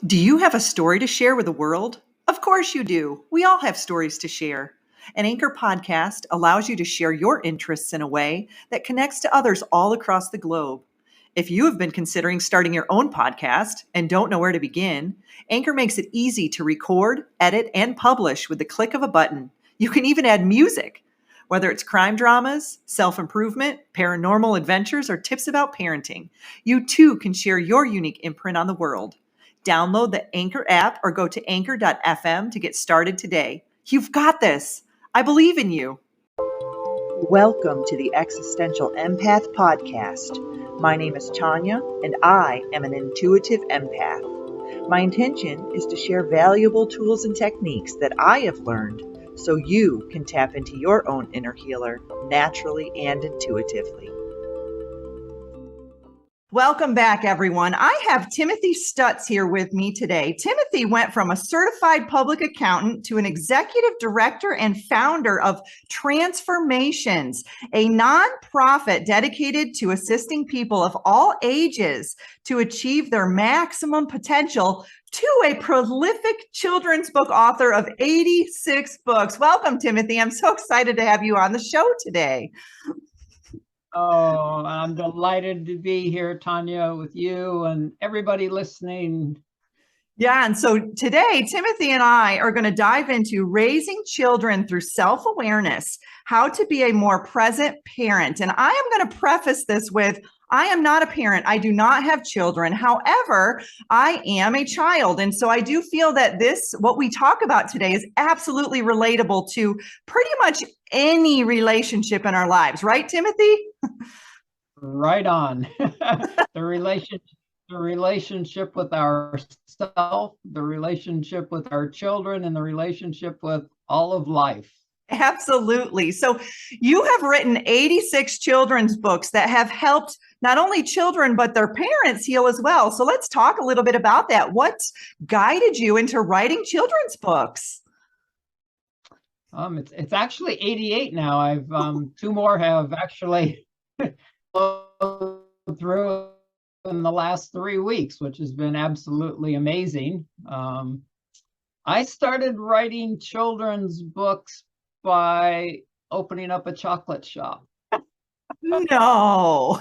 Do you have a story to share with the world? Of course you do. We all have stories to share. An Anchor podcast allows you to share your interests in a way that connects to others all across the globe. If you have been considering starting your own podcast and don't know where to begin, Anchor makes it easy to record, edit, and publish with the click of a button. You can even add music. Whether it's crime dramas, self-improvement, paranormal adventures, or tips about parenting, you too can share your unique imprint on the world. Download the Anchor app or go to anchor.fm to get started today. You've got this. I believe in you. Welcome to the Existential Empath Podcast. My name is Tanya, and I am an intuitive empath. My intention is to share valuable tools and techniques that I have learned so you can tap into your own inner healer naturally and intuitively. Welcome back, everyone. I have Timothy Stuetz here with me today. Timothy went from a certified public accountant to an executive director and founder of Transformations, a nonprofit dedicated to assisting people of all ages to achieve their maximum potential, to a prolific children's book author of 86 books. Welcome, Timothy. I'm so excited to have you on the show today. Oh, I'm delighted to be here, Tanya, with you and everybody listening. Yeah, and so today, Timothy and I are going to dive into raising children through self-awareness, how to be a more present parent. And I am going to preface this with, I am not a parent. I do not have children. However, I am a child. And so I do feel that what we talk about today is absolutely relatable to pretty much any relationship in our lives. Right, Timothy? Right on. The relationship with ourselves, the relationship with our children, and the relationship with all of life. Absolutely. So you have written 86 children's books that have helped not only children, but their parents heal as well. So let's talk a little bit about that. What guided you into writing children's books? It's actually 88 now. I've two more have actually through in the last 3 weeks, which has been absolutely amazing. I started writing children's books by opening up a chocolate shop. No.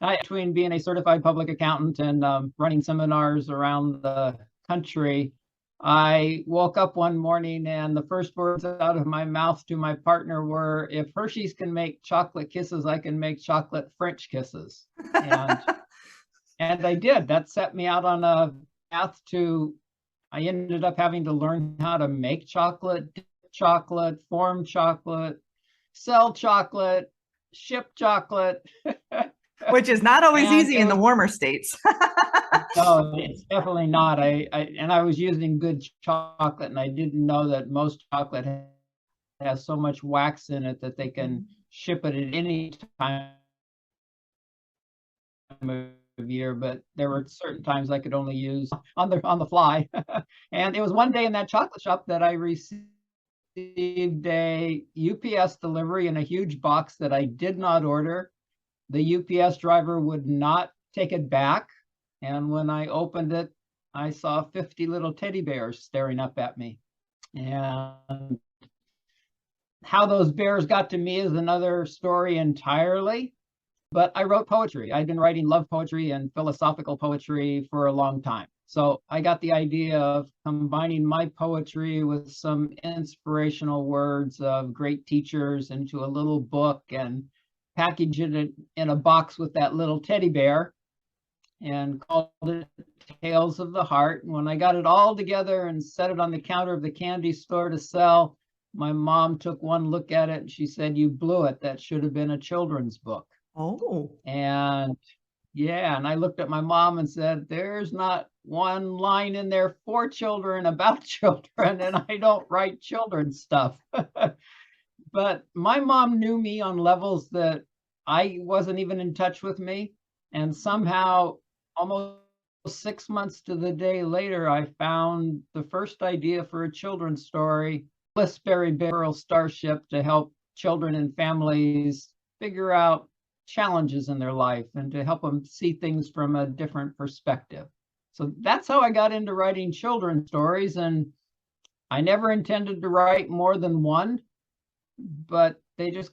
Between being a certified public accountant and running seminars around the country, I woke up one morning and the first words out of my mouth to my partner were, if Hershey's can make chocolate kisses, I can make chocolate French kisses. And I did. That set me out on a path I ended up having to learn how to make chocolate, dip chocolate, form chocolate, sell chocolate, ship chocolate. Which is not always easy in the warmer states. No, it's definitely not. I was using good chocolate, and I didn't know that most chocolate has so much wax in it that they can ship it at any time of year. But there were certain times I could only use on the fly. And it was one day in that chocolate shop that I received a UPS delivery in a huge box that I did not order. The UPS driver would not take it back. And when I opened it, I saw 50 little teddy bears staring up at me. And how those bears got to me is another story entirely. But I wrote poetry. I'd been writing love poetry and philosophical poetry for a long time. So I got the idea of combining my poetry with some inspirational words of great teachers into a little book and package it in a box with that little teddy bear and called it Tales of the Heart. And when I got it all together and set it on the counter of the candy store to sell, my mom took one look at it and she said, "You blew it. That should have been a children's book." Oh. And yeah, and I looked at my mom and said, "There's not one line in there for children about children, and I don't write children's stuff." But my mom knew me on levels that I wasn't even in touch with me. And somehow, almost 6 months to the day later, I found the first idea for a children's story, Bliss Berry Barrel Starship, to help children and families figure out challenges in their life and to help them see things from a different perspective. So that's how I got into writing children's stories. And I never intended to write more than one, but they just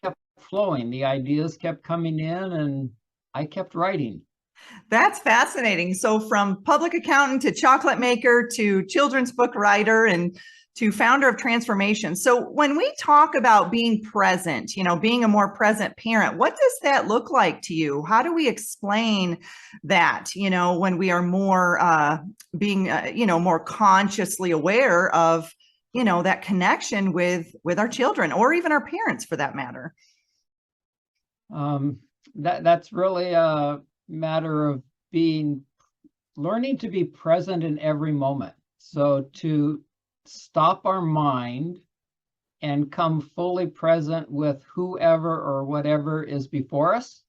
kept flowing. The ideas kept coming in and I kept writing. That's fascinating. So from public accountant to chocolate maker to children's book writer and to founder of Transformation. So when we talk about being present, being a more present parent, what does that look like to you? How do we explain that, when we are more being, more consciously aware of, that connection with our children or even our parents for that matter? That's really a matter of learning to be present in every moment. So to stop our mind and come fully present with whoever or whatever is before us.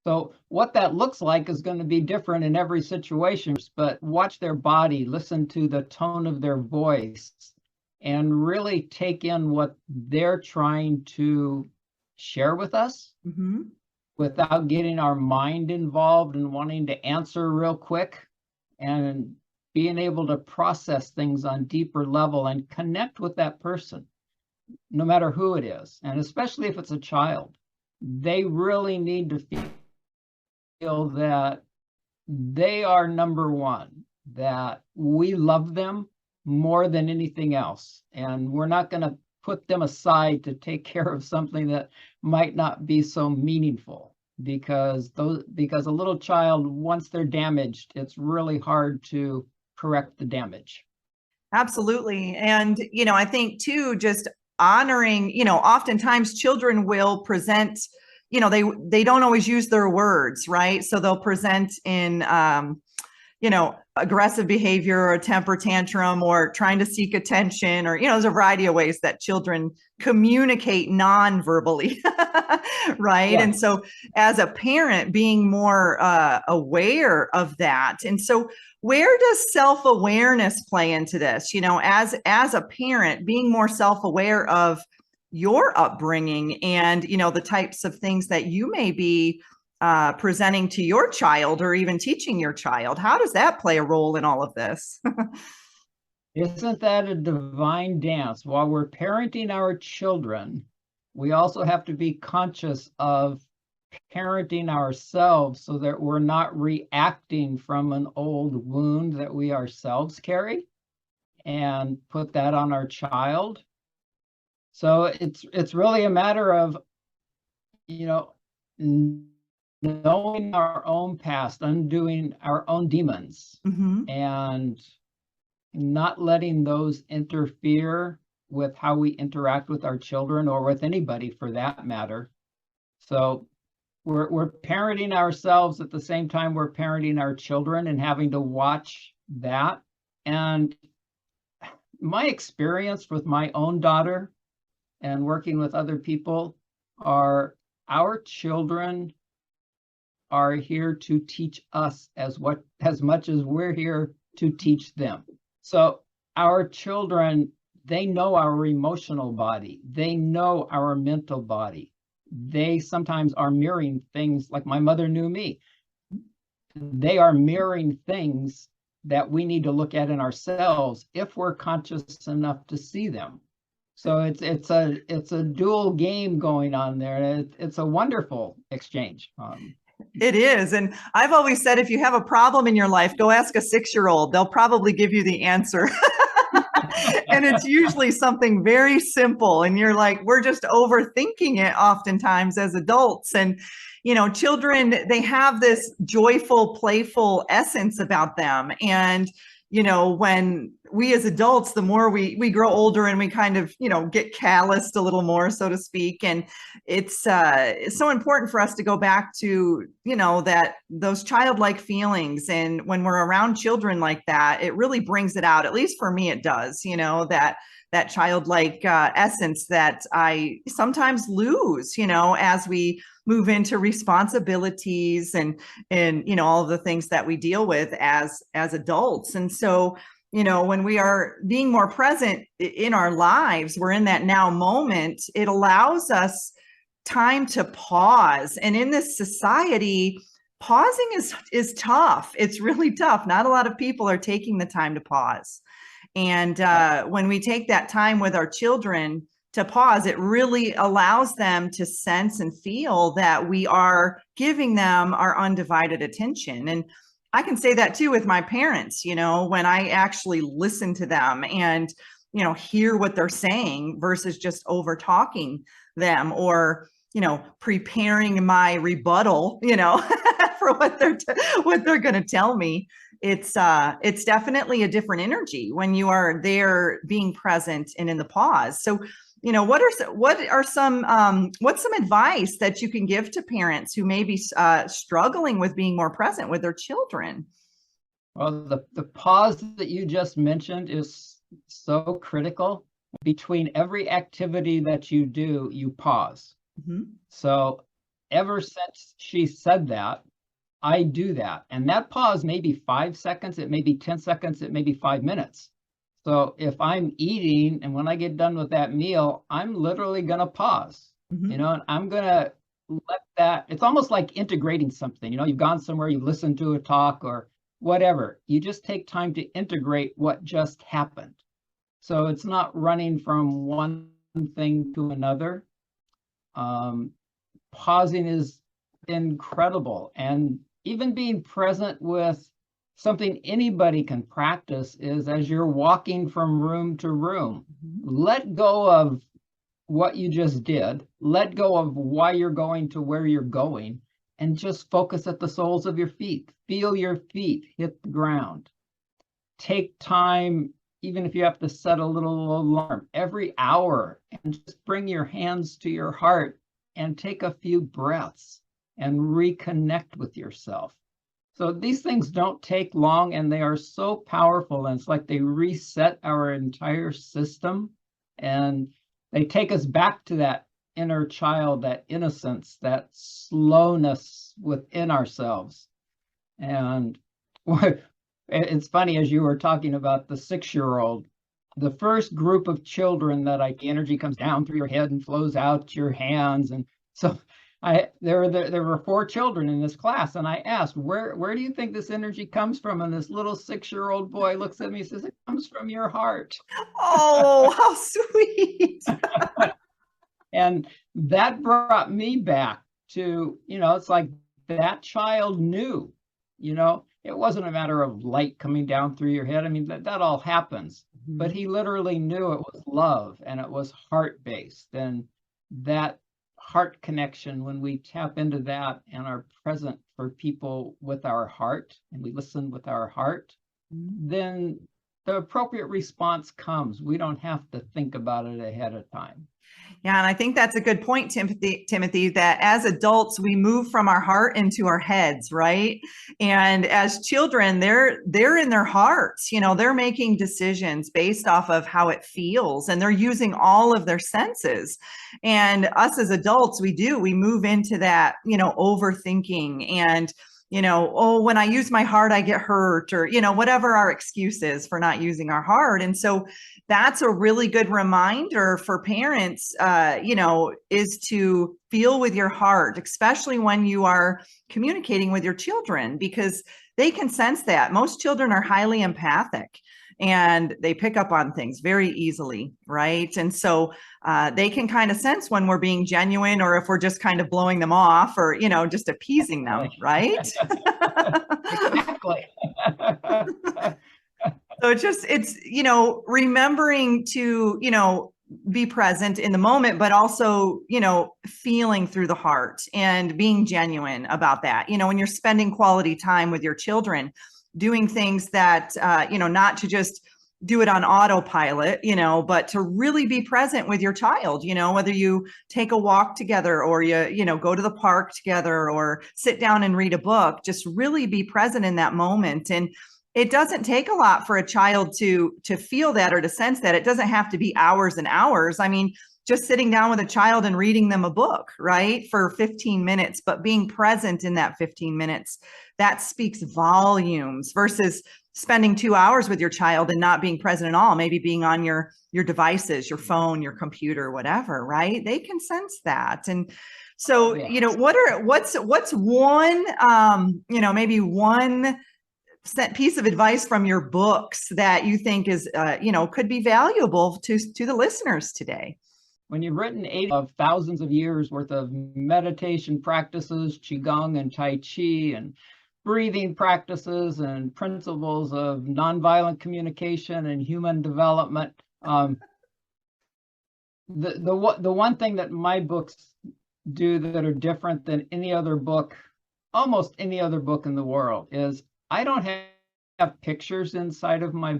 So what that looks like is going to be different in every situation, but watch their body, listen to the tone of their voice, and really take in what they're trying to share with us. Mm-hmm. Without getting our mind involved and wanting to answer real quick, and being able to process things on deeper level and connect with that person, no matter who it is. And especially if it's a child, they really need to feel that they are number one, that we love them more than anything else. And we're not going to put them aside to take care of something that might not be so meaningful, because a little child, once they're damaged, it's really hard to correct the damage. Absolutely. And, I think too, just honoring, oftentimes children will present, they don't always use their words, right? So they'll present in, aggressive behavior or a temper tantrum or trying to seek attention, or, there's a variety of ways that children communicate non-verbally, right? Yeah. And so as a parent, being more aware of that. And so where does self-awareness play into this? As a parent, being more self-aware of your upbringing and, the types of things that you may be presenting to your child or even teaching your child. How does that play a role in all of this? Isn't that a divine dance? While we're parenting our children, we also have to be conscious of parenting ourselves so that we're not reacting from an old wound that we ourselves carry and put that on our child. So it's really a matter of, knowing our own past, undoing our own demons, mm-hmm. and not letting those interfere with how we interact with our children or with anybody for that matter. So we're parenting ourselves at the same time we're parenting our children and having to watch that. And my experience with my own daughter and working with other people are our children are here to teach us as much as we're here to teach them. So our children, they know our emotional body. They know our mental body. They sometimes are mirroring things like my mother knew me. They are mirroring things that we need to look at in ourselves if we're conscious enough to see them. So it's a dual game going on there. It's a wonderful exchange. It is. And I've always said, if you have a problem in your life, go ask a 6-year-old. They'll probably give you the answer. And it's usually something very simple. And you're like, we're just overthinking it oftentimes as adults. And, children, they have this joyful, playful essence about them. And, when we as adults, the more we grow older and we kind of, get calloused a little more, so to speak. And it's so important for us to go back to, that those childlike feelings. And when we're around children like that, it really brings it out. At least for me, it does, that childlike essence that I sometimes lose, as we move into responsibilities and all of the things that we deal with as adults. And so, when we are being more present in our lives, we're in that now moment, it allows us time to pause. And in this society, pausing is tough. It's really tough. Not a lot of people are taking the time to pause. And when we take that time with our children to pause, it really allows them to sense and feel that we are giving them our undivided attention. And I can say that too with my parents, when I actually listen to them and, hear what they're saying versus just over talking them, or, preparing my rebuttal, for what they're going to tell me. It's definitely a different energy when you are there being present and in the pause. So, what's some advice that you can give to parents who may be struggling with being more present with their children? Well, the pause that you just mentioned is so critical. Between every activity that you do, you pause. Mm-hmm. So ever since she said that, I do that. And that pause may be 5 seconds, it may be 10 seconds, it may be 5 minutes. So if I'm eating and when I get done with that meal, I'm literally going to pause, Mm-hmm. and I'm going to let that, it's almost like integrating something. You've gone somewhere, you listen to a talk or whatever. You just take time to integrate what just happened. So it's not running from one thing to another. Pausing is incredible. And even being present with something anybody can practice is as you're walking from room to room, let go of what you just did, let go of why you're going to where you're going, and just focus at the soles of your feet. Feel your feet hit the ground. Take time, even if you have to set a little alarm every hour, and just bring your hands to your heart and take a few breaths and reconnect with yourself. So these things don't take long, and they are so powerful. And it's like they reset our entire system, and they take us back to that inner child, that innocence, that slowness within ourselves. And it's funny, as you were talking about the 6-year-old, the first group of children that the energy comes down through your head and flows out your hands. And so there were 4 children in this class, and I asked, where do you think this energy comes from? And this little 6-year-old boy looks at me and says, it comes from your heart. Oh, how sweet. And that brought me back to, it's like that child knew, it wasn't a matter of light coming down through your head. I mean, that all happens, but he literally knew it was love, and it was heart-based. And that heart connection, when we tap into that and are present for people with our heart, and we listen with our heart, then the appropriate response comes. We don't have to think about it ahead of time. Yeah, and I think that's a good point, Timothy, that as adults, we move from our heart into our heads, right? And as children, they're in their hearts, they're making decisions based off of how it feels, and they're using all of their senses. And us as adults, we move into that, overthinking and, oh, when I use my heart, I get hurt, or, whatever our excuse is for not using our heart. And so that's a really good reminder for parents, is to feel with your heart, especially when you are communicating with your children, because they can sense that. Most children are highly empathic, and they pick up on things very easily, right? And so they can kind of sense when we're being genuine, or if we're just kind of blowing them off, or, just appeasing them, right? Exactly. So it's, remembering to, be present in the moment, but also, feeling through the heart and being genuine about that. When you're spending quality time with your children, doing things that, not to just do it on autopilot, but to really be present with your child, whether you take a walk together, or you go to the park together, or sit down and read a book, just really be present in that moment. And it doesn't take a lot for a child to feel that, or to sense that. It doesn't have to be hours and hours. I mean, just sitting down with a child and reading them a book, right, for 15 minutes, but being present in that 15 minutes, that speaks volumes versus spending 2 hours with your child and not being present at all, maybe being on your devices, your phone, your computer, whatever, right? They can sense that. And so, what's one, maybe one piece of advice from your books that you think is, could be valuable to the listeners today? When you've written 80 of thousands of years worth of meditation practices, Qigong and Tai Chi, and breathing practices and principles of nonviolent communication and human development, the one thing that my books do that are different than any other book, almost any other book in the world, is I don't have pictures inside of my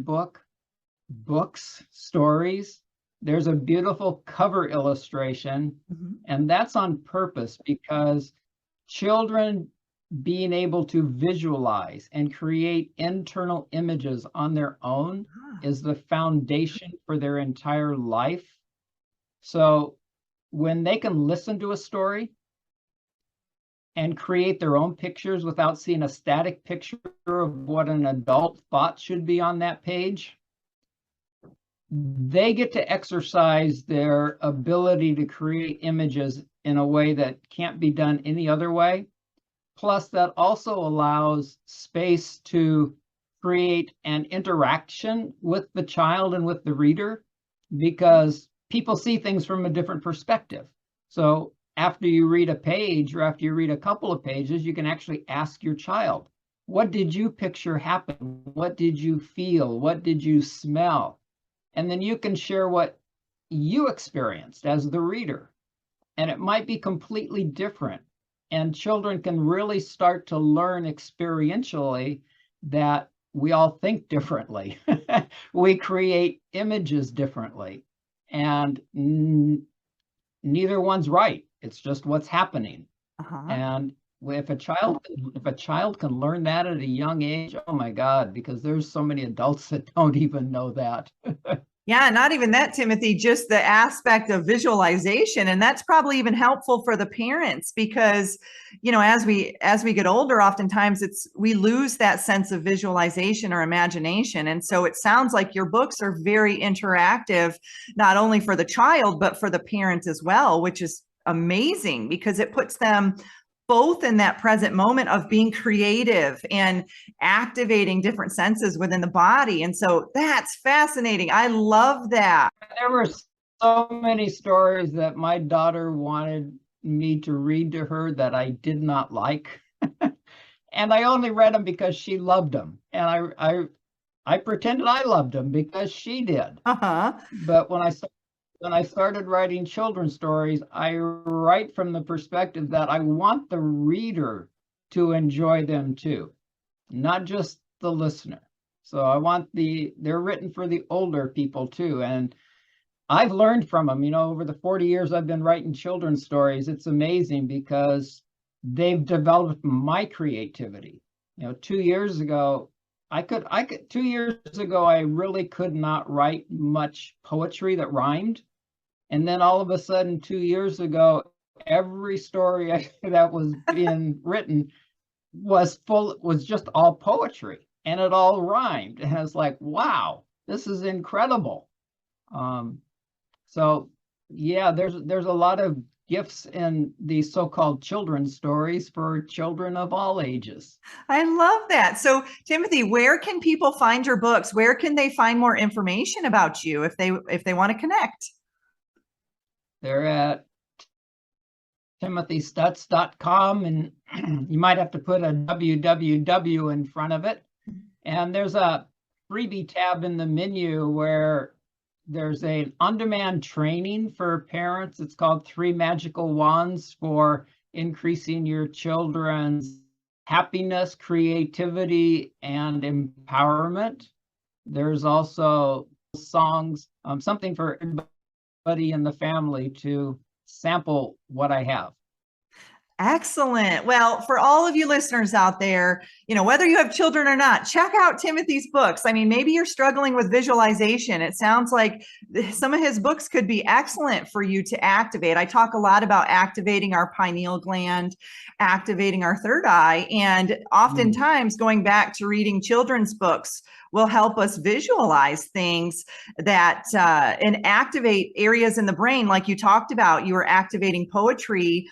books, stories. There's a beautiful cover illustration, and that's on purpose because children being able to visualize and create internal images on their own is the foundation for their entire life. So when they can listen to a story and create their own pictures without seeing a static picture of what an adult thought should be on that page, they get to exercise their ability to create images in a way that can't be done any other way. Plus, that also allows space to create an interaction with the child and with the reader, because people see things from a different perspective. So after you read a page or after you read a couple of pages, you can actually ask your child, what did you picture happen? What did you feel? What did you smell? And then you can share what you experienced as the reader. And it might be completely different. And children can really start to learn experientially that we all think differently. We create images differently. And neither one's right. It's just what's happening. And if a child can learn that at a young age, oh my God, because there's so many adults that don't even know that. Yeah, not even that, Timothy, just the aspect of visualization. And that's probably even helpful for the parents because, as we get older, oftentimes we lose that sense of visualization or imagination. And so it sounds like your books are very interactive, not only for the child, but for the parent as well, which is amazing because it puts them both in that present moment of being creative and activating different senses within the body. And so that's fascinating. I love that. There were so many stories that my daughter wanted me to read to her that I did not like. And I only read them because she loved them. And I pretended I loved them because she did. But when I started writing children's stories, I write from the perspective that I want the reader to enjoy them too, not just the listener. So I want they're written for the older people too. And I've learned from them, over the 40 years I've been writing children's stories. It's amazing because they've developed my creativity. 2 years ago, 2 years ago, I really could not write much poetry that rhymed. And then all of a sudden, 2 years ago, every story that was being written was just all poetry, and it all rhymed. And I was like, wow, this is incredible. So yeah, there's a lot of gifts in these so-called children's stories for children of all ages. I love that. So Timothy, where can people find your books? Where can they find more information about you if they want to connect? They're at timothystuetz.com, and you might have to put a www in front of it. And there's a freebie tab in the menu where there's an on-demand training for parents. It's called 3 Magical Wands for increasing your children's happiness, creativity, and empowerment. There's also songs, something for everybody in the family to sample what I have. Excellent. Well, for all of you listeners out there, whether you have children or not, check out Timothy's books. I mean, maybe you're struggling with visualization. It sounds like some of his books could be excellent for you to activate. I talk a lot about activating our pineal gland, activating our third eye, and oftentimes going back to reading children's books will help us visualize things that and activate areas in the brain. Like you talked about, you were activating poetry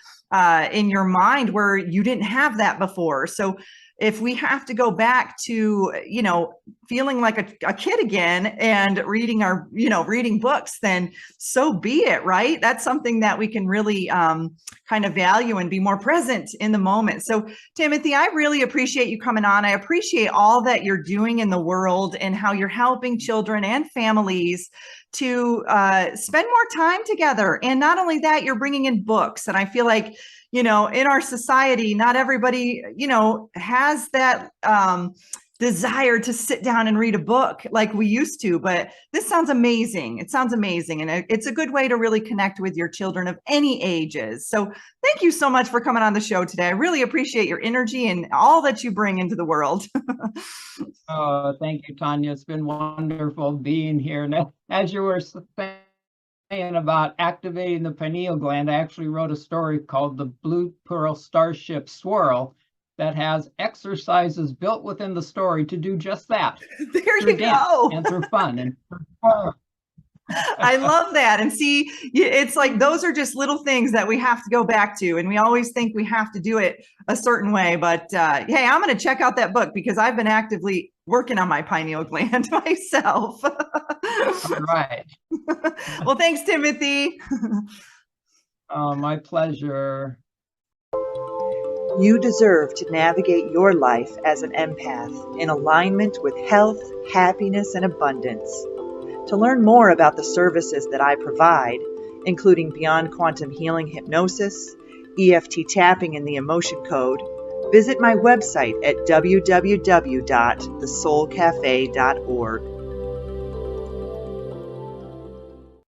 in your mind where you didn't have that before. So if we have to go back to, feeling like a kid again and reading reading books, then so be it, right? That's something that we can really kind of value and be more present in the moment. So Timothy, I really appreciate you coming on. I appreciate all that you're doing in the world and how you're helping children and families to spend more time together. And not only that, you're bringing in books. And I feel like, in our society, not everybody, has that desire to sit down and read a book like we used to. But this sounds amazing. It sounds amazing. And it's a good way to really connect with your children of any ages. So thank you so much for coming on the show today. I really appreciate your energy and all that you bring into the world. Oh, thank you, Tanya. It's been wonderful being here. Now, as you were saying about activating the pineal gland, I actually wrote a story called The Blue Pearl Starship Swirl that has exercises built within the story to do just that. There you go. And through fun and I love that. And see, it's like those are just little things that we have to go back to. And we always think we have to do it a certain way. But hey, I'm going to check out that book because I've been actively working on my pineal gland myself. All right. Well, thanks, Timothy. Oh, my pleasure. You deserve to navigate your life as an empath in alignment with health, happiness, and abundance. To learn more about the services that I provide, including Beyond Quantum Healing Hypnosis, EFT tapping, and the Emotion Code, visit my website at www.thesoulcafe.org.